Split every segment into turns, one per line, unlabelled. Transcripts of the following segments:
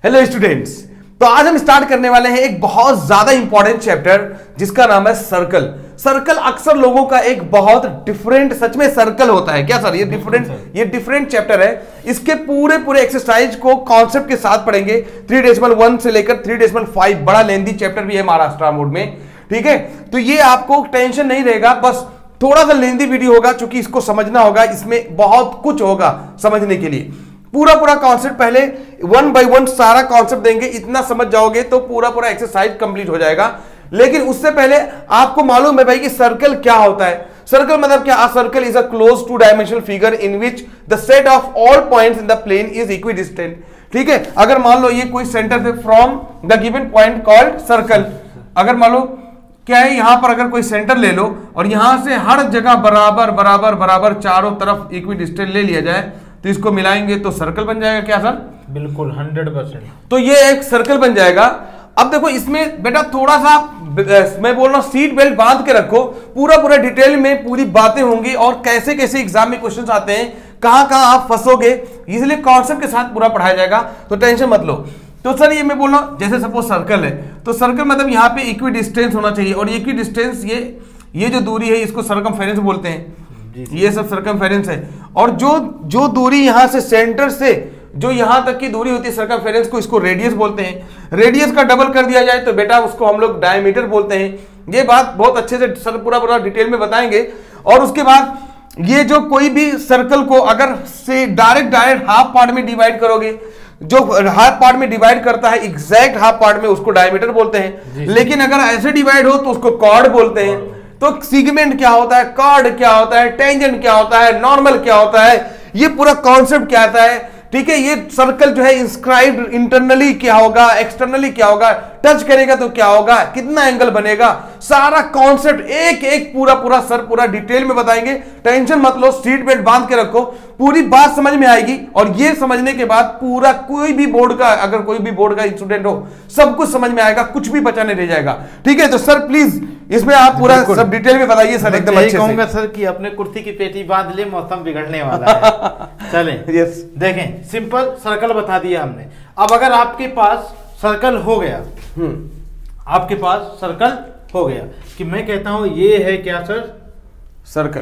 Hello students, तो आज हम स्टार्ट करने वाले हैं एक बहुत ज्यादा इंपॉर्टेंट चैप्टर जिसका नाम है सर्कल। सर्कल अक्सर लोगों का एक बहुत डिफरेंट, सच में सर्कल होता है क्या सर? ये डिफरेंट चैप्टर है। इसके पूरे पूरे एक्सरसाइज को कॉन्सेप्ट के साथ पढ़ेंगे 3.1 से लेकर 3.5। बड़ा लेंथी चैप्टर भी है महाराष्ट्र मोड में, ठीक है। तो ये आपको टेंशन नहीं रहेगा, बस थोड़ा सा लेंथी वीडियो होगा क्योंकि इसको समझना होगा, इसमें बहुत कुछ होगा समझने के लिए। पूरा कॉन्सेप्ट पहले 1 by 1 सारा कॉन्सेप्ट देंगे, इतना समझ जाओगे तो पूरा एक्सरसाइज कंप्लीट हो जाएगा। लेकिन उससे पहले आपको मालूम है भाई कि सर्कल क्या होता है। सर्कल मतलब क्या? A circle is a close two dimensional figure in which the set of all points in the plane is equidistant, ठीक है। अगर मान लो ये कोई सेंटर से from the given point called circle, अगर मान लो क्या है, यहां पर अगर कोई सेंटर ले लो और यहां से हर जगह बराबर चारों तरफ इक्विडिस्टेंट ले लिया जाए तो इसको मिलाएंगे तो सर्कल बन जाएगा क्या सर?
बिल्कुल 100%।
तो ये एक सर्कल बन जाएगा। अब देखो इसमें बेटा थोड़ा सा मैं बोल रहा हूं सीट बेल्ट बांध के रखो, पूरा डिटेल में पूरी बातें होंगी और कैसे कैसे एग्जाम में क्वेश्चंस आते हैं, कहां आप फंसोगे, इसलिए कॉन्सेप्ट के साथ पूरा पढ़ाया जाएगा, तो टेंशन मत लो। तो सर ये मैं बोल रहा हूं जैसे सपोज सर्कल है, तो सर्कल मतलब यहाँ पे इक्वी डिस्टेंस होना चाहिए, और इक्वी डिस्टेंस ये जो दूरी है इसको सर्कमफेरेंस बोलते हैं, ये सब सर्कमफेरेंस है। और जो दूरी यहां से सेंटर से जो यहां तक की दूरी होती है सर्कमफेरेंस को, इसको रेडियस बोलते हैं। रेडियस का डबल कर दिया जाए तो बेटा उसको हम लोग डायमीटर बोलते हैं। ये बात बहुत अच्छे से सर पूरा डिटेल में बताएंगे। और उसके बाद ये जो कोई भी सर्कल को अगर से डायरेक्ट हाफ पार्ट में डिवाइड करोगे, जो हाफ पार्ट में डिवाइड करता है एग्जैक्ट हाफ पार्ट में, उसको डायमीटर बोलते हैं। लेकिन अगर ऐसे डिवाइड हो तो उसको कॉर्ड बोलते हैं। तो सेगमेंट क्या होता है, कॉर्ड क्या होता है, टेंजेंट क्या होता है, नॉर्मल क्या होता है, ये पूरा कॉन्सेप्ट क्या आता है, ठीक है। ये सर्कल जो है इंस्क्राइब्ड इंटरनली क्या होगा, एक्सटर्नली क्या होगा, टच करेगा तो क्या होगा, कितना एंगल बनेगा, सारा कॉन्सेप्ट एक पूरा सर पूरा डिटेल में बताएंगे। टेंशन मत लो, सीट बेल्ट बांध के रखो, पूरी बात समझ में आएगी। और ये समझने के बाद पूरा कोई भी बोर्ड का स्टूडेंट हो सब कुछ समझ में आएगा, कुछ भी बचा नहीं रह जाएगा, ठीक है। तो सर प्लीज इसमें आप पूरा सब डिटेल में बताइए सर, एकदम अच्छे से।
कहूंगा सर कि अपने कुर्सी की पेटी बांध ले, मौसम बिगड़ने वाला है। चलें
यस,
देखें, सिंपल सर्कल बता दिया हमने। अब अगर आपके पास सर्कल हो गया, आपके पास सर्कल हो गया कि मैं कहता हूं ये है क्या सर? सर्कल।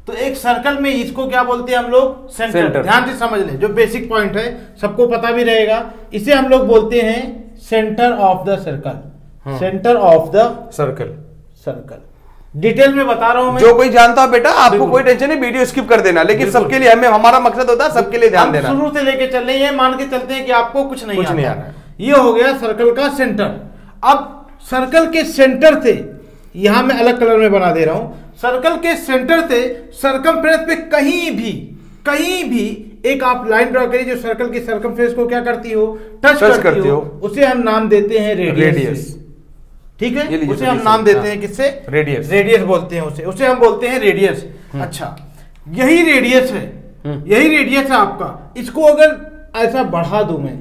तो एक सर्कल में इसको क्या बोलते हैं हम लोग? सेंटर। ध्यान से समझ लें, जो बेसिक पॉइंट है सबको पता भी रहेगा, इसे हम लोग बोलते हैं centre of the circle. Centre of the circle detail में बता रहा हूं मैं।
जो कोई जानता हो बेटा, आपको कोई टेंशन नहीं, वीडियो स्किप कर देना, लेकिन सबके लिए हमारा मकसद होता है सबके लिए ध्यान देना।
शुरू से लेके चल रहे हैं, मान के चलते हैं कि आपको कुछ नहीं आता। ये हो गया सर्कल का सेंटर। अब सर्कल के सेंटर से, यहां मैं अलग कलर में बना दे रहा हूं, सर्कल के सेंटर से सर्कमफ्रेंस पे कहीं भी एक आप लाइन ड्रॉ करिए जो सर्कल की सर्कमफ्रेंस को क्या करती हो? टच करती हो। उसे हम नाम देते हैं रेडियस, ठीक है। उसे हम नाम देते हैं किससे? रेडियस बोलते हैं उसे हम बोलते हैं रेडियस। अच्छा, यही रेडियस है आपका। इसको अगर ऐसा बढ़ा दूं मैं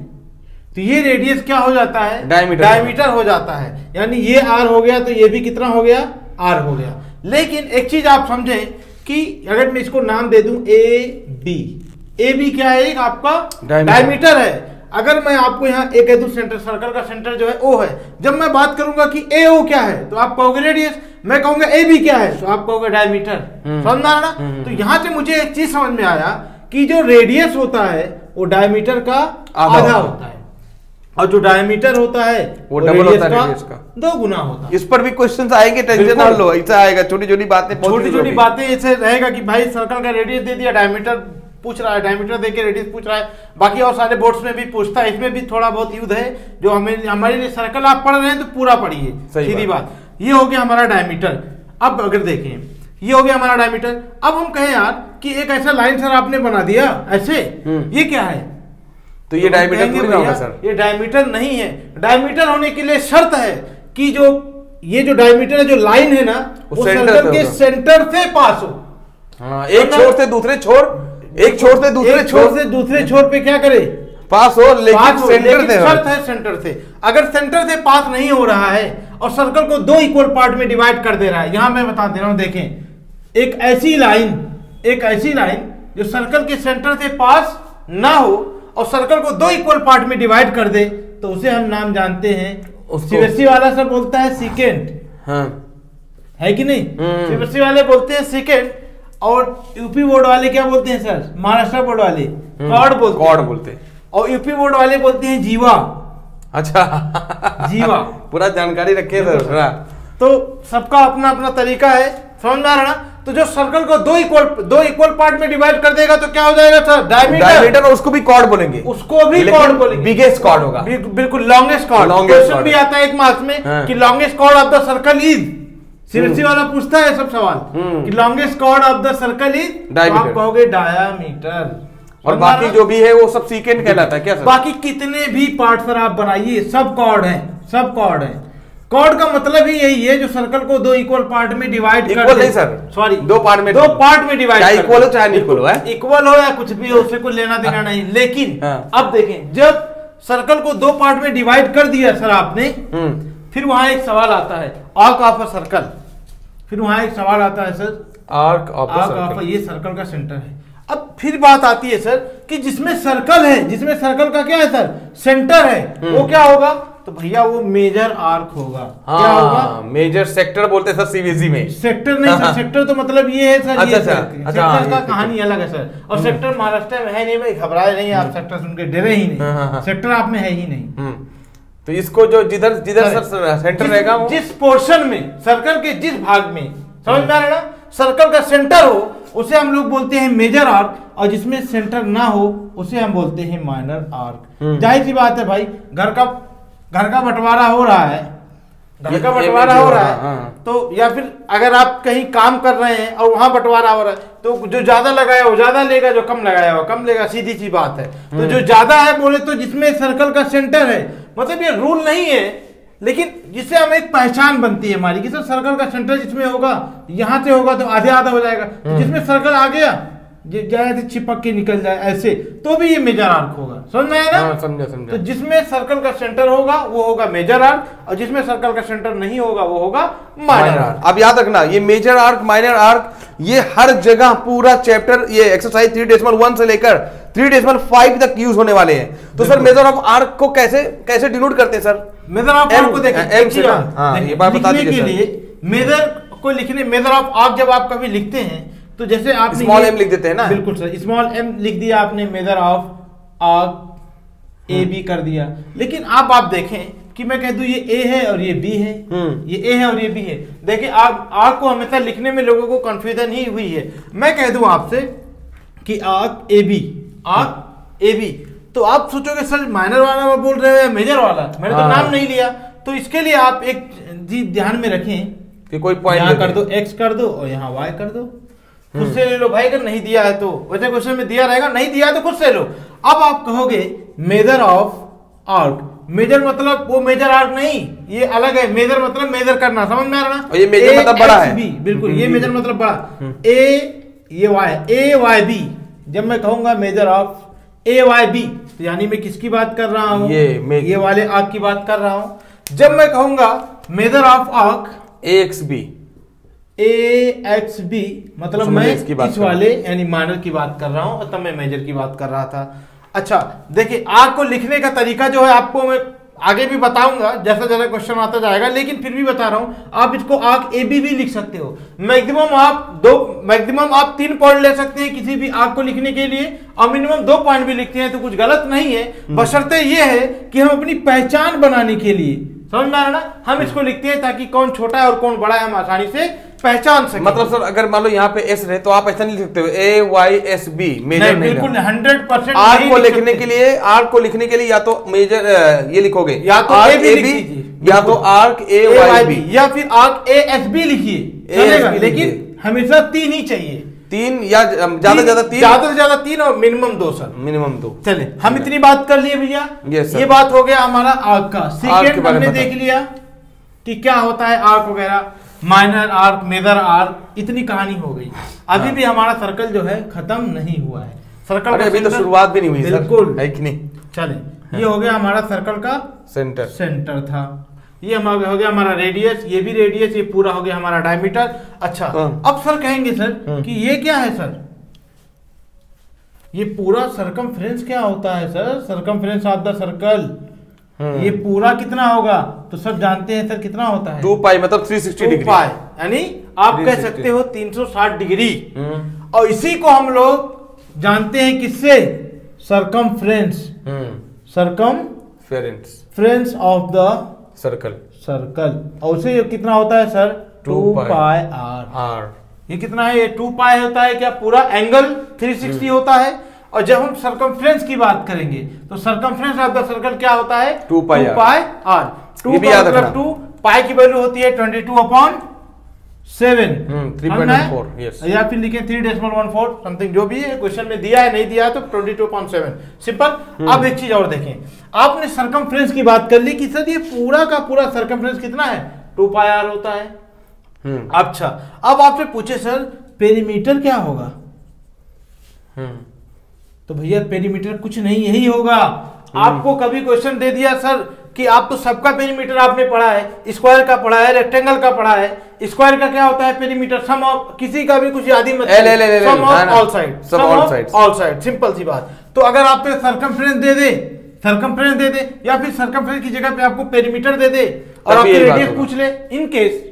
तो ये रेडियस क्या हो जाता है? डायमीटर हो जाता है। यानी ये आर हो गया तो ये भी कितना हो गया? आर हो गया। लेकिन एक चीज आप समझें कि अगर मैं इसको नाम दे दूं ए बी क्या है? एक आपका डायमीटर है। अगर मैं आपको यहाँ ए कह दूं, सेंटर सर्कल का सेंटर जो है ओ है, जब मैं बात करूंगा कि ए ओ क्या है तो आप कहोगे रेडियस, मैं कहूंगा ए बी क्या है तो आप कहोगे डायमीटर। समझना ना? तो यहां से मुझे एक चीज समझ में आया कि जो रेडियस होता है वो डायमीटर का आधा होता है, और जो डायमीटर होता है वो डबल होता है, रेडियस का 2 गुना होता है।
इस पर भी क्वेश्चंस आएंगे, टेंशन ना लो, ऐसा आएगा। छोटी छोटी
बातें ऐसे रहेगा कि भाई सर्कल का रेडियस दे दिया, डायमीटर पूछ रहा है, डायमीटर देके रेडियस पूछ रहा है। बाकी और सारे बोर्ड्स में भी पूछता है, इसमें भी थोड़ा बहुत यूज है। जो हमारे लिए सर्कल आप पढ़ रहे हैं तो पूरा पढ़िए, सीधी बात। ये हो गया हमारा डायमीटर। अब अगर देखें, ये हो गया हमारा डायमीटर। अब हम कहें यार कि एक ऐसा लाइन सर आपने बना दिया ऐसे, ये क्या है?
तो ये डायमीटर थोड़ी ना होगा सर,
ये डायमीटर नहीं है। डायमीटर होने के लिए शर्त है कि ये जो डायमीटर है, जो लाइन है ना, वो सर्कल के सेंटर से पास हो।
एक छोर से दूसरे छोर
पे क्या करे?
पास हो, लेकिन
शर्त है सेंटर से। अगर सेंटर से पास नहीं हो रहा है और सर्कल को 2 इक्वल पार्ट में डिवाइड कर दे रहा है, यहां मैं बता दे रहा हूं, देखें, एक ऐसी लाइन जो सर्कल के सेंटर से पास ना हो और सर्कल को दो इक्वल पार्ट में डिवाइड कर दे तो उसे हम नाम जानते हैं, सीबीएसई वाला सर बोलता है सेकेंड,
हाँ
है कि नहीं? सीबीएसई वाले बोलते हैं सेकेंड, और यूपी बोर्ड वाले क्या बोलते हैं सर? महाराष्ट्र बोर्ड वाले कॉर्ड बोलते हैं, और यूपी बोर्ड वाले बोलते हैं जीवा।
अच्छा
जीवा
पूरा जानकारी रखे सर।
तो सबका अपना अपना तरीका है, समझ में आ रहा ना? तो जो सर्कल को दो इक्वल पार्ट में डिवाइड कर देगा तो क्या हो जाएगा सर? डायमीटर।
और उसको भी कॉर्ड बोलेंगे,
उसको भी कॉर्ड बोलेंगे,
बिगेस्ट कॉर्ड होगा,
बिल्कुल लॉन्गेस्ट कॉर्ड। क्वेश्चन भी आता है एक मार्क्स में कि longest chord of the circle is, CBSE वाला पूछता है सब सवाल कि longest chord of the circle is, तो आप कहोगे डायामीटर,
और बाकी जो भी है वो सब सेकेंड कहलाता है क्या सर?
बाकी कितने भी पार्ट सर आप बनाइए सब कॉर्ड है, सब कॉर्ड है। कॉर्ड का मतलब ही यही है जो सर्कल को दो इक्वल पार्ट में डिवाइड कर दे।
इक्वल नहीं सर,
सॉरी
दो पार्ट में
डिवाइड,
चाहे इक्वल हो चाहे इक्वल हो,
इक्वल हो या कुछ भी हो, उससे कोई लेना देना नहीं। लेकिन अब देखें, जब सर्कल को दो पार्ट में डिवाइड कर दिया सर आपने, फिर वहां एक सवाल आता है आर्क ऑफ अ सर्कल, फिर वहां एक सवाल आता है सर आर्क ऑफ, ये सर्कल का सेंटर है। अब फिर बात आती है सर कि जिसमें सर्कल है, जिसमें सर्कल का क्या है सर? सेंटर है, वो क्या होगा? तो भैया वो मेजर आर्क होगा। क्या होगा?
मेजर सेक्टर बोलते हैं सर सीबीएसई में।
सेक्टर नहीं सर, सेक्टर तो मतलब ये है सर,
अच्छा,
ये
सेक्टर
का कहानी अलग है सर। और सेक्टर महाराष्ट्र में है नहीं भाई, घबराए नहीं आप, सेक्टर सुन के डरे ही नहीं, सेक्टर आप में है ही नहीं।
तो इसको जो जिधर सर सेंटर रहेगा,
जिस पोर्शन में सर्कल के जिस भाग में, समझ में आ रहा है ना, सर्कल का सेंटर हो उसे हम लोग बोलते हैं मेजर आर्क, और जिसमें सेंटर ना हो उसे हम बोलते हैं माइनर आर्क। जाहिर सी बात है भाई, घर का बंटवारा हो रहा है, तो या फिर अगर आप कहीं काम कर रहे हैं और वहां बंटवारा हो रहा है, तो जो ज्यादा लगाया वो ज्यादा लेगा, जो कम लगाया वो कम लेगा, सीधी सी बात है। तो जो ज्यादा है बोले तो जिसमें सर्कल का सेंटर है, मतलब ये रूल नहीं है, लेकिन जिससे हमें एक पहचान बनती है हमारी कि सर सर्कल का सेंटर जिसमें होगा, यहां से होगा तो आधे आधा हो जाएगा, तो जिसमें सर्कल आ गया जाए चिपक के निकल जाए ऐसे, तो भी ये मेजर आर्क होगा। समझ में आया ना?
समझा।
तो जिसमें सर्कल का सेंटर होगा वो होगा मेजर आर्क, और जिसमें सर्कल का सेंटर नहीं होगा वो होगा माइनर आर्क।
अब याद रखना, ये मेजर आर्क, माइनर आर्क, ये हर जगह पूरा चैप्टर, ये एक्सरसाइज 3.1 से लेकर 3.5 तक यूज होने वाले हैं। तो सर मेजर ऑफ आर्क को कैसे डिनोट करते हैं सर?
मेजर ऑफ आर्क को देखिए, मेजर को लिखने, मेजर ऑफ आर्क जब आप कभी लिखते हैं तो जैसे आप
स्मॉल एम लिख देते हैं ना?
बिल्कुल सर, स्मॉल एम लिख दिया आपने, measure of arc A B कर दिया। लेकिन आप देखें कि मैं कह दूं ये ए है और ये बी है, ये ए है और ये बी है। देखिए आप आर्क को हमेशा लिखने में लोगों को कंफ्यूजन ही हुई है। मैं कह दूं आपसे कि arc A B, arc A B, तो आप सोचोगे सर माइनर वाला बोल रहे हो या मेजर वाला? मैंने तो नाम नहीं लिया। तो इसके लिए आप एक चीज ध्यान में रखें कि कोई पॉइंट कर दो, एक्स कर दो और यहाँ वाई कर दो, खुद से ले लो भाई। अगर नहीं दिया है तो वैसे क्वेश्चन में दिया रहेगा, नहीं दिया है तो खुद से लो। अब आप कहोगे मेजर ऑफ आर्क, मेजर मतलब वो मेजर आर्क नहीं, ये अलग है। मेजर मतलब मेजर करना, समझ में आ रहा ना?
ये मेजर मतलब बड़ा है,
बिल्कुल, ये मेजर मतलब बड़ा। ए ये वाई, ए वाई बी, जब मैं कहूंगा measure of A Y B, तो यानी मैं किसकी बात कर रहा हूँ? ये वाले आर्क की बात कर रहा हूँ। जब मैं कहूंगा measure of arc
A X B,
A X B, मतलब मैं इस वाले यानी माइनर की बात कर रहा हूं, और तब मैं मेजर की बात कर रहा था। अच्छा देखिए, आर्क को लिखने का तरीका जो है आपको मैं आगे भी बताऊंगा जैसा जैसा क्वेश्चन आता जाएगा, लेकिन फिर भी बता रहा हूं, आप इसको आर्क ए बी भी लिख सकते हो। मैक्सिमम आप 3 पॉइंट ले सकते हैं किसी भी आर्क को लिखने के लिए, और मिनिमम 2 पॉइंट भी लिखते हैं तो कुछ गलत नहीं है, बशर्ते ये है कि हम अपनी पहचान बनाने के लिए, समझ में आ रहा ना, हम इसको लिखते हैं ताकि कौन छोटा है और कौन बड़ा है हम आसानी से पहचान सके।
मतलब सर अगर मान लो यहाँ पे एस रहे तो आप ऐसा नहीं लिख सकते हो ए वाई एस बी, मेजर नहीं,
बिल्कुल 100%
आर्क को लिखने के लिए, आर्क को लिखने के लिए या तो मेजर ये लिखोगे, या तो आर्क ए बी, या तो आर्क ए वाई बी,
या फिर आर्क ए एस बी लिखिए, लेकिन हमेशा 3 ही चाहिए,
3 या ज्यादा से
ज्यादा 3 और मिनिमम 2 सर,
मिनिमम 2।
चले हम इतनी बात कर लिए भैया, ये बात हो गया हमारा आर्क का। सेकेंड हमने देख लिया कि क्या होता है आर्क वगैरह, माइनर आर्क, मेजर आर्क, इतनी कहानी हो गई। अभी भी हमारा सर्कल जो है खत्म नहीं हुआ है। सर्कल
अभी तो शुरुआत भी नहीं हुई,
बिल्कुल
है कि नहीं?
चले ये हो गया हमारा सर्कल का सेंटर था, ये हो गया हमारा रेडियस, ये भी रेडियस, ये पूरा हो गया हमारा डायमीटर। अच्छा अब सर कहेंगे सर कि ये क्या है सर? ये पूरा सरकमफ्रेंस क्या होता है sir? Circumference of the circle ये पूरा कितना होगा? तो सब जानते हैं सर कितना होता है?
2 पाई मतलब 360 डिग्री,
2 पाई यानी आप कह सकते हो 360 डिग्री। और इसी को हम लोग जानते हैं किससे? Circumference, circumference of the circle. और उसे ये कितना होता है सर? 2 pi are. ये कितना है? ये 2 पाई होता है क्या? पूरा एंगल 360 होता है। और जब हम सरकमफ्रेंस की बात करेंगे तो सरकमफ्रेंस ऑफ द सर्कल क्या होता है?
2 पाई
आर। 2 का मतलब 2 पाई की वैल्यू होती है 22/7
3.14
या फिर लिखें 3.14 समथिंग, जो भी है क्वेश्चन में दिया है, नहीं दिया है तो 22/7 सिंपल। अब एक चीज और देखें, आपने सरकमफ्रेंस की बात कर ली कि सर ये पूरा का पूरा सरकमफ्रेंस कितना है? 2 पाई आर होता है। अच्छा, अब आपसे पूछे सर पेरीमीटर क्या होगा? तो भैया पेरीमीटर कुछ नहीं, यही होगा। आपको कभी क्वेश्चन दे दिया सर कि आप तो सबका पेरीमीटर आपने पढ़ा है, स्क्वायर का पढ़ा है, रेक्टेंगल का पढ़ा है। स्क्वायर का क्या होता है पेरीमीटर? सम ऑफ, किसी का भी कुछ याद ही मत, sum of all side, sum of all side, simple सी बात। तो अगर आप पे सरकमफ्रेंस दे दे या फिर सरकमफ्रेंस की जगह पे आपको पेरीमीटर दे दे और आपके रेडियस पूछ ले इन केस,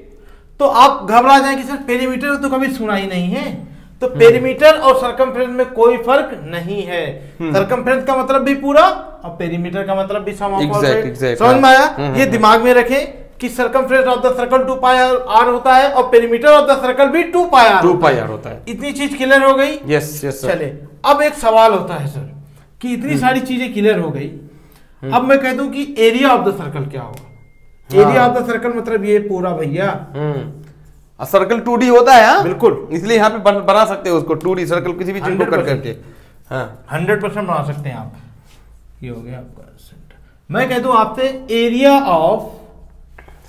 तो आप घबरा जाए कि सर पेरीमीटर तो कभी सुना ही नहीं है। तो पेरीमीटर और सरकमफ्रेंस में कोई फर्क नहीं है। सरकमफ्रेंस का मतलब भी पूरा और पेरीमीटर का मतलब भी सम ऑफ ऑल साइड। समझ में आया? ये दिमाग में रखें कि circumference of the circle 2 pi r होता है और पेरीमीटर ऑफ द सर्कल भी 2 पाई आर
होता है।
इतनी चीज क्लियर हो गई?
Yes sir.
चले, अब एक सवाल होता है सर कि इतनी सारी चीजें क्लियर हो गई, अब मैं कह दूं कि एरिया ऑफ द सर्कल क्या होगा? एरिया ऑफ द सर्कल मतलब ये पूरा भैया
सर्कल 2D होता है। हाँ
बिल्कुल,
इसलिए यहाँ पे बना सकते हो उसको 2D सर्कल, किसी भी चीज को कट करके
100% बना सकते हैं आप। ये हो गया आपका सेंटर। मैं कह दूं आपसे एरिया ऑफ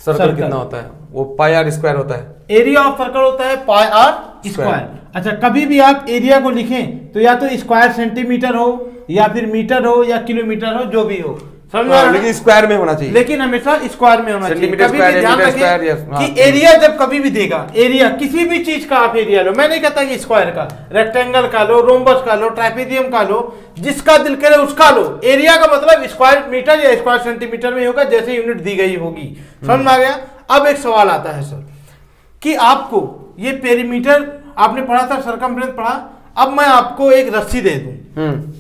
सर्कल कितना होता है? वो पाई आर स्क्वायर होता है।
एरिया ऑफ सर्कल होता है पाई आर स्क्वायर। अच्छा, कभी भी आप एरिया को लिखें तो या तो स्क्वायर सेंटीमीटर हो या फिर मीटर हो या किलोमीटर हो, जो भी हो,
लेकिन स्क्वायर में होना चाहिए,
लेकिन हमेशा स्क्वायर में होना चाहिए। कभी भी ध्यान रखें कि एरिया जब कभी भी देगा, एरिया किसी भी चीज का आप एरिया लो, मैं नहीं कहता कि स्क्वायर का, रेक्टेंगल का लो, रोम्बस का लो, ट्रापेजियम का लो, जिसका दिल करे उसका लो। एरिया का मतलब स्क्वायर मीटर या स्क्वायर सेंटीमीटर में होगा, जैसे यूनिट दी गई होगी। समझ में आ गया? अब एक सवाल आता है सर कि आपको ये पेरीमीटर आपने पढ़ा था, सरकमफ्रेंस पढ़ा, अब मैं आपको एक रस्सी दे दूं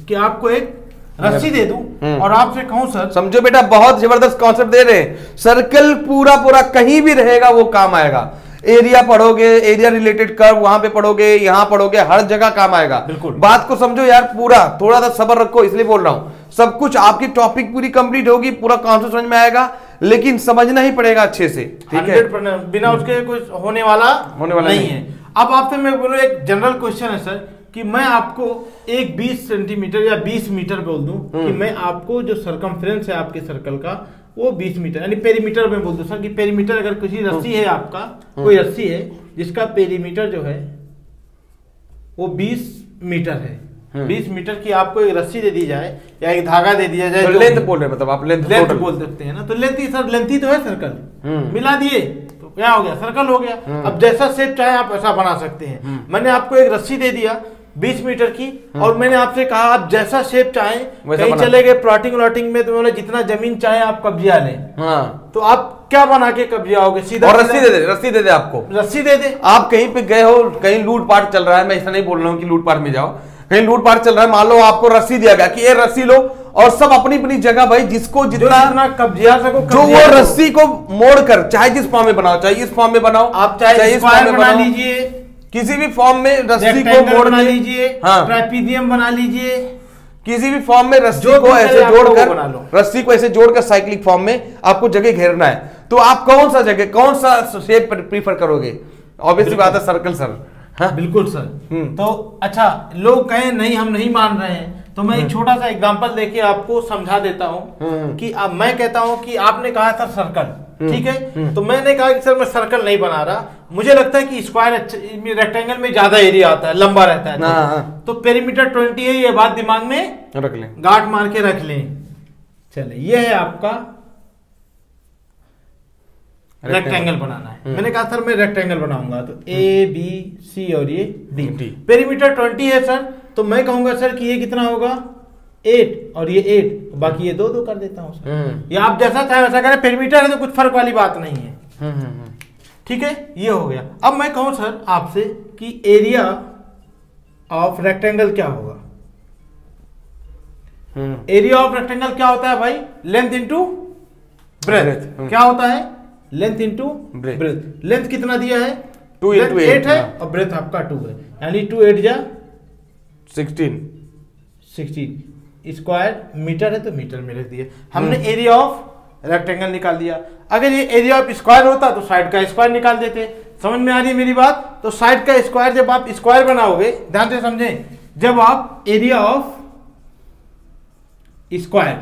कि आपको एक रस्सी दे दूं और आपसे कहूं सर,
समझो बेटा बहुत जबरदस्त कॉन्सेप्ट दे रहे हैं। सर्कल पूरा कहीं भी रहेगा वो काम आएगा। एरिया पढ़ोगे, एरिया रिलेटेड कर्व वहां पे पढ़ोगे, यहां पढ़ोगे, हर जगह काम आएगा।
बिल्कुल,
बात को समझो यार पूरा, थोड़ा सा सब्र रखो, इसलिए बोल रहा हूं। सब कुछ आपकी टॉपिक पूरी कंप्लीट होगी, पूरा कॉन्सेप्ट समझ में आएगा, लेकिन समझना ही पड़ेगा अच्छे से, ठीक है?
बिना उसके कुछ होने वाला नहीं है। अब आपसे मैं बोलूं एक जनरल क्वेश्चन है सर कि मैं आपको एक 20 सेंटीमीटर या 20 मीटर बोल दूं कि मैं आपको जो सरकमफ्रेंस है आपके सर्कल का वो 20 मीटर यानी पेरीमीटर में बोल दूं सर कि पेरीमीटर अगर किसी रस्सी है आपका, कोई रस्सी है जिसका पेरीमीटर जो है वो 20 मीटर है, 20 मीटर की आपको एक रस्सी दे दी जाए या एक धागा दे दिया जाए,
तो लेंथ बोल रहे मतलब आप लेंथ
बोल सकते हैं ना, तो लेंथ ही सर, लेंथ ही तो है सर्कल, मिला दिए तो क्या हो गया? सर्कल हो गया। अब जैसा शेप चाहे आप ऐसा बना सकते हैं। मैंने आपको एक रस्सी दे दिया 20 मीटर की और मैंने आपसे कहा आप जैसा शेप चाहें, कहीं चले गए प्लॉटिंग व्लॉटिंग में, तो बोले जितना जमीन चाहे आप कब्जा लें, तो आप क्या बना के कब्जाओगे? सीधा
और रस्सी दे दे आपको, रस्सी दे दे। आप कहीं पे गए हो, कहीं लूटपाट चल रहा है, मैं ऐसा नहीं बोल रहा हूँ कि लूटपाट में जाओ, कहीं लूटपाट चल रहा है, मान लो आपको रस्सी दिया गया कि ये रस्सी लो, और सब अपनी अपनी जगह भाई जिसको जितना
कब्जा सको,
जो वो रस्सी को मोड़ कर चाहे जिस फॉर्म में बनाओ, चाहे इस फॉर्म में बनाओ,
आप चाहे इस फॉर्म में बना लीजिए,
किसी भी फॉर्म में रस्सी को मोड़
बना लीजिए, ट्रापेजियम बना लीजिए,
किसी भी फॉर्म में रस्सी को ऐसे जोड़कर, रस्सी को ऐसे जोड़कर साइक्लिक फॉर्म में आपको जगह घेरना है, तो आप कौन सा जगह, कौन सा शेप प्रीफर करोगे? ऑब्वियसली बात है सर्कल सर।
हाँ? बिल्कुल सर। तो अच्छा, लोग कहें नहीं हम नहीं मान रहे हैं, तो मैं एक छोटा सा एग्जांपल देके आपको समझा देता हूं कि अब मैं कहता हूं कि आपने कहा था सर्कल, ठीक है, तो मैंने कहा कि सर मैं सर्कल नहीं बना रहा, मुझे लगता है कि स्क्वायर रेक्टेंगल में ज्यादा एरिया आता है, लंबा रहता है, तो पेरीमीटर 20 है, ये बात दिमाग में
रख लें,
गांठ मार के रख लें। चले, ये है आपका रेक्टेंगल बनाना है। मैंने कहा सर मैं रेक्टेंगल बनाऊंगा, तो A B C और ये D, पेरीमीटर 20 है सर, तो मैं कहूंगा सर कि ये कितना होगा 8 और ये 8, बाकी ये 2 2 कर देता हूँ सर। या आप जैसा चाहे वैसा करें, पेरीमीटर है तो कुछ फर्क वाली बात नहीं है। ठीक है, ये हो गया। अब मैं कहूँ सर आपसे कि एरिया ऑफ रेक्टेंगल क्या होगा। एरिया ऑफ रेक्टेंगल क्या होता है भाई? Length into breadth. क्या होता है? Length into breadth. लेंथ कितना दिया है?
2 into 8
है और ब्रेथ आपका 2 है, यानी 2 8 जा 16 स्क्वायर मीटर है तो मीटर में रख दिया हमने। एरिया ऑफ रेक्टेंगल निकाल दिया। अगर ये एरिया ऑफ स्क्वायर होता तो साइड का स्क्वायर निकाल देते। समझ में आ रही है मेरी बात? तो साइड का स्क्वायर जब आप स्क्वायर बनाओगे, ध्यान से समझें, जब आप एरिया ऑफ स्क्वायर,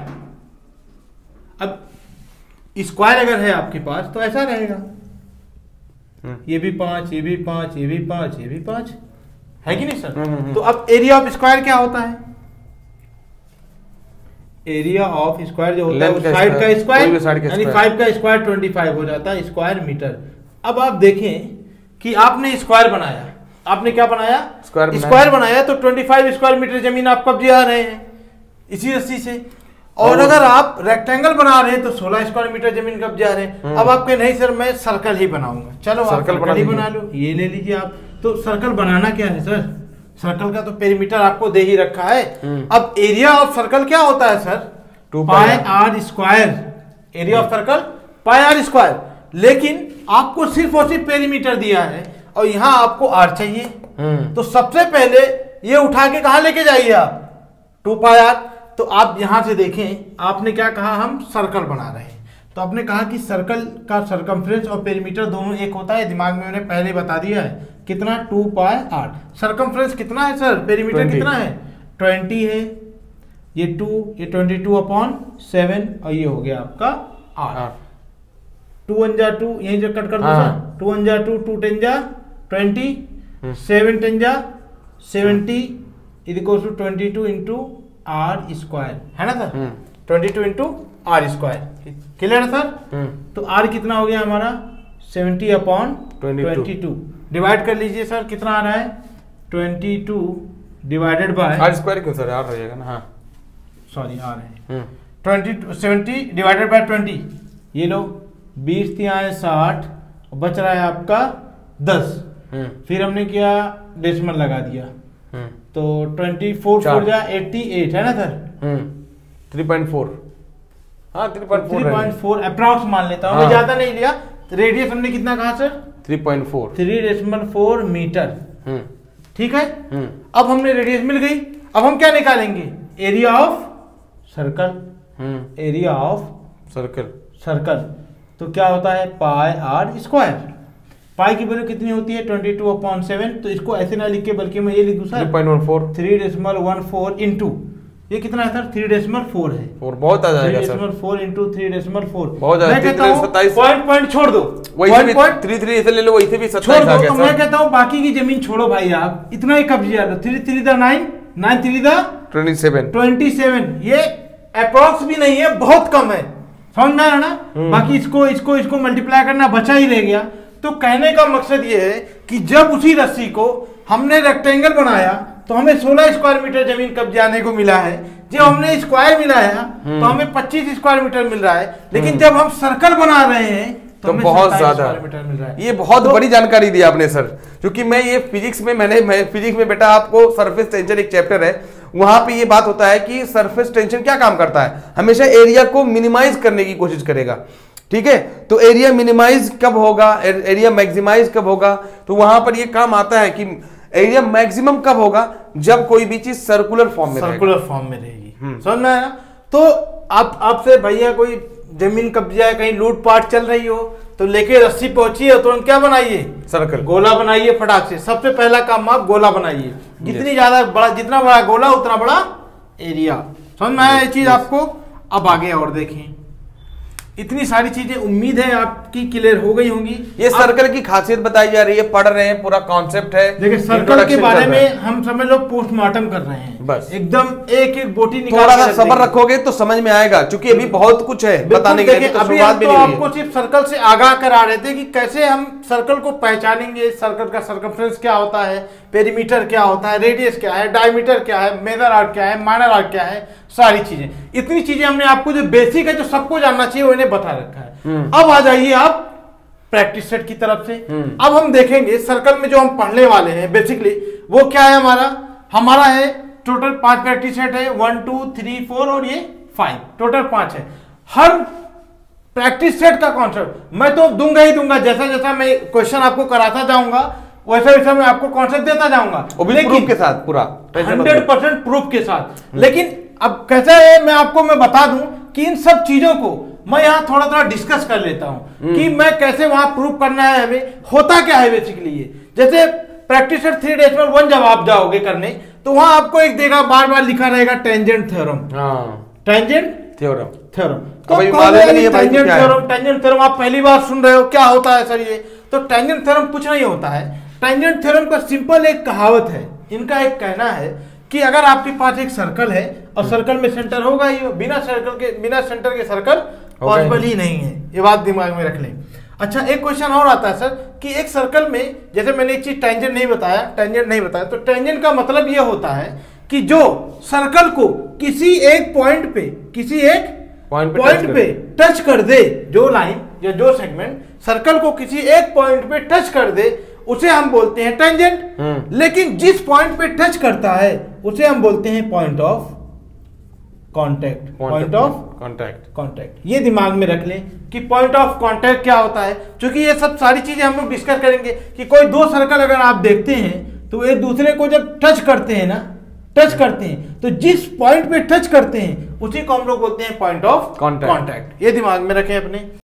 अब स्क्वायर अगर है आपके पास तो ऐसा रहेगा, ये भी 5, ये भी 5, ये भी 5, ये भी 5 है कि नहीं सर? तो अब एरिया ऑफ स्क्वायर क्या होता है? एरिया ऑफ स्क्वायर जो होता है वो साइड का स्क्वायर, यानी 5 का स्क्वायर 25 हो जाता है स्क्वायर मीटर। अब आप देखें कि आपने स्क्वायर बनाया, आपने क्या बनाया? स्क्वायर बनाया, तो 25 स्क्वायर मीटर जमीन आप कब्जे आ रहे हैं इसी रस्सी से। और अगर आप रेक्टेंगल बना रहे हैं तो 16 स्क्वायर मीटर जमीन कब्जे आ रहे हैं। अब आपके नहीं सर मैं सर्कल ही बनाऊंगा, चलो सर्कल ही बना लो, ये ले लीजिए आप। तो सर्कल बनाना क्या है सर? सर्कल का तो पेरीमीटर आपको दे ही रखा है। अब एरिया ऑफ सर्कल क्या होता है sir? 2 pi r square. Area of circle pi r square, लेकिन आपको सिर्फ और सिर्फ पेरीमीटर दिया है और यहाँ आपको आर चाहिए। तो सबसे पहले ये उठा के कहाँ लेके जाइए आप? 2 पाई आर। तो आप यहां से देखें, आपने क्या कहा? हम सर्कल बना रहे हैं। तो आपने कहा कि सर्कल का सर्कमफ्रेंस और पेरीमीटर दोनों एक होता है, दिमाग में मैंने पहले बता दिया है। कितना? 2 पाई आर। सर्कमफ्रेंस कितना है सर? पेरीमीटर कितना है? 20 है, ये 2, ये 22/7 और ये हो गया आपका आर। 2 1 जा 2, यही जो कट कर दो सर, 2 1 जा 2, 2 10 जा 20, 7 10 जा 70 equal to 22 into r square, है ना sir? 22 into r square. Clear है सर? तो आर कितना हो गया हमारा? 70/22। डिवाइड कर लीजिए सर, कितना आ रहा है? 22 डिवाइडेड बाय
आर स्क्वायर क्यों सर? आर रहेगा ना, हाँ
सॉरी आर है। 70 डिवाइडेड बाय 20, ये लो 20 3 60, बच रहा है आपका 10। फिर हमने क्या? डेसिमल लगा दिया, तो 24 4 जा 88 है ना सर?
3.4, हाँ
3.4 अप्रॉक्स मान लेता हूँ, मैं ज्यादा नहीं लिया। रेडियस हमने कितना कहा सर?
3.4,
3.4 मीटर। ठीक है, अब हमने रेडियस मिल गई। अब हम क्या निकालेंगे? Area of circle. Area of circle तो क्या होता है? पाई आर स्क्वायर। पाई की वैल्यू कितनी होती है? 22/7। तो इसको ऐसे ना लिख के बल्कि मैं ये लिख दूं सर 3.14 इंटू, ये कितना है सर? 3.4 है।
बहुत आ जाएगा सर।
3.4 इंटू 3.4
बहुत
मैं कहता हूं पॉइंट छोड़ दो,
वही 3 ऐसे ले लो, वही भी 27 आ गया।
तो मैं कहता हूं बाकी की जमीन छोड़ो भाई, आप इतना ही कब्जे आ लो। 3 3 दा 9, 9 3 दा 27। ये अप्रॉक्स भी नहीं है, बहुत कम है। समझ में आया ना? बाकी इसको मल्टीप्लाई करना बचा ही रह गया। तो कहने का मकसद ये है कि जब उसी रस्सी को हमने रेक्टेंगल बनाया तो हमें 16 स्क्वायर मीटर जमीन कब्जे आने को मिला है। जब हमने स्क्वायर मिलाया तो हमें 25 स्क्वायर मीटर मिल रहा है। लेकिन जब हम सर्कल बना रहे हैं तो
बहुत ज्यादा
मिल रहा है।
ये बहुत बड़ी जानकारी दी आपने सर, क्योंकि मैं ये फिजिक्स में फिजिक्स में बेटा आपको सरफेस टेंशन एक चैप्टर है, वहां पे ये बात होता है कि सरफेस टेंशन क्या काम करता है? हमेशा एरिया को मिनिमाइज करने की कोशिश करेगा। ठीक है, तो एरिया मिनिमाइज कब होगा, एरिया मैक्सिमाइज कब होगा? तो वहां पर ये काम आता है कि एरिया मैक्सिमम कब होगा? जब कोई भी चीज सर्कुलर फॉर्म में
रहेगी। समझ में आया? तो आपसे भैया कोई जमीन कब्जा है, कहीं लूटपाट चल रही हो तो लेके रस्सी पहुंची है, तुरंत क्या बनाइए? सर्कल, गोला बनाइए फटाक से। सबसे पहला काम आप गोला बनाइए। जितनी ज्यादा बड़ा, जितना बड़ा गोला उतना बड़ा एरिया। समझ में आया ये चीज आपको? अब आगे और देखें, इतनी सारी चीजें उम्मीद है आपकी क्लियर हो गई होंगी।
ये सर्कल की खासियत बताई जा रही है, पढ़ रहे हैं, पूरा कॉन्सेप्ट है।
देखिए सर्कल के बारे में हम समझ लो पोस्टमार्टम कर रहे हैं, बस एकदम एक एक बोटी निकाल।
थोड़ा सा सब्र रखोगे तो समझ में आएगा, क्योंकि अभी बहुत कुछ है बताने के लिए।
अभी हम तो आपको सिर्फ सर्कल से आगाह करा रहे थे कि कैसे हम सर्कल को पहचानेंगे, सर्कल का सर्कमफ्रेंस क्या होता है, पेरीमीटर क्या होता है, रेडियस क्या है, डायमीटर क्या है, मेजर आर्क क्या है, माइनर आर्क क्या है, सारी चीजें, इतनी चीजें हमने आपको जो बेसिक है, जो सबको जानना चाहिए, वो इन्हें बता रखा है। अब आ जाइए आप प्रैक्टिस सेट की तरफ से। अब हम देखेंगे सर्कल में जो हम पढ़ने वाले हैं बेसिकली वो क्या है, हमारा है टोटल 5 प्रैक्टिस सेट है, 1 2 3 4 और ये 5, टोटल 5 है। हर प्रैक्टिस सेट का कॉन्सेप्ट मैं तो दूंगा ही दूंगा, जैसा जैसा मैं क्वेश्चन आपको कराता जाऊंगा वैसा वैसा मैं आपको कॉन्सेप्ट देता जाऊंगा,
लेकिन प्रूफ के साथ, पूरा
100% प्रूफ के साथ। लेकिन अब कैसा है, मैं बता दूं कि इन सब चीजों को मैं यहाँ थोड़ा थोड़ा डिस्कस कर लेता हूं कि मैं कैसे वहां प्रूफ करना है, हमें होता क्या है बेसिकली। ये जैसे प्रैक्टिस सेट 3-1 जब आप जाओगे करने तो वहां आपको एक देगा, बार बार लिखा रहेगा टेंजेंट थ्योरम, टेंजेंट थ्योरम। तो टेंजेंट थ्योरम आप पहली बार सुन रहे हो, क्या होता है सर ये? तो टेंजेंट थ्योरम कुछ नहीं होता है। टेंजेंट थ्योरम का सिंपल एक कहावत है, इनका एक कहना है कि अगर आपके पास एक सर्कल है और सर्कल में सेंटर होगा ही, बिना सेंटर के सर्कल पॉसिबल ही नहीं है, ये बात दिमाग में रख लें। अच्छा, एक क्वेश्चन और आता है सर कि एक सर्कल में, जैसे मैंने एक चीज टेंजेंट नहीं बताया, तो टेंजेंट का मतलब ये होता है कि जो सर्कल को किसी एक पॉइंट पे टच कर दे, जो लाइन या जो सेगमेंट सर्कल को किसी एक पॉइंट पे टच कर दे, उसे हम बोलते हैं टेंजेंट। लेकिन जिस पॉइंट पे टच करता है उसे हम बोलते हैं पॉइंट ऑफ कांटेक्ट। ये दिमाग में रख लें कि पॉइंट ऑफ कांटेक्ट क्या होता है, क्योंकि ये सब सारी चीजें हम लोग डिस्कस करेंगे कि कोई दो सर्कल अगर आप देखते हैं तो एक दूसरे को जब टच करते हैं तो जिस पॉइंट पे टच करते हैं उसी को हम लोग बोलते हैं पॉइंट ऑफ कांटेक्ट। ये दिमाग में रखें अपने।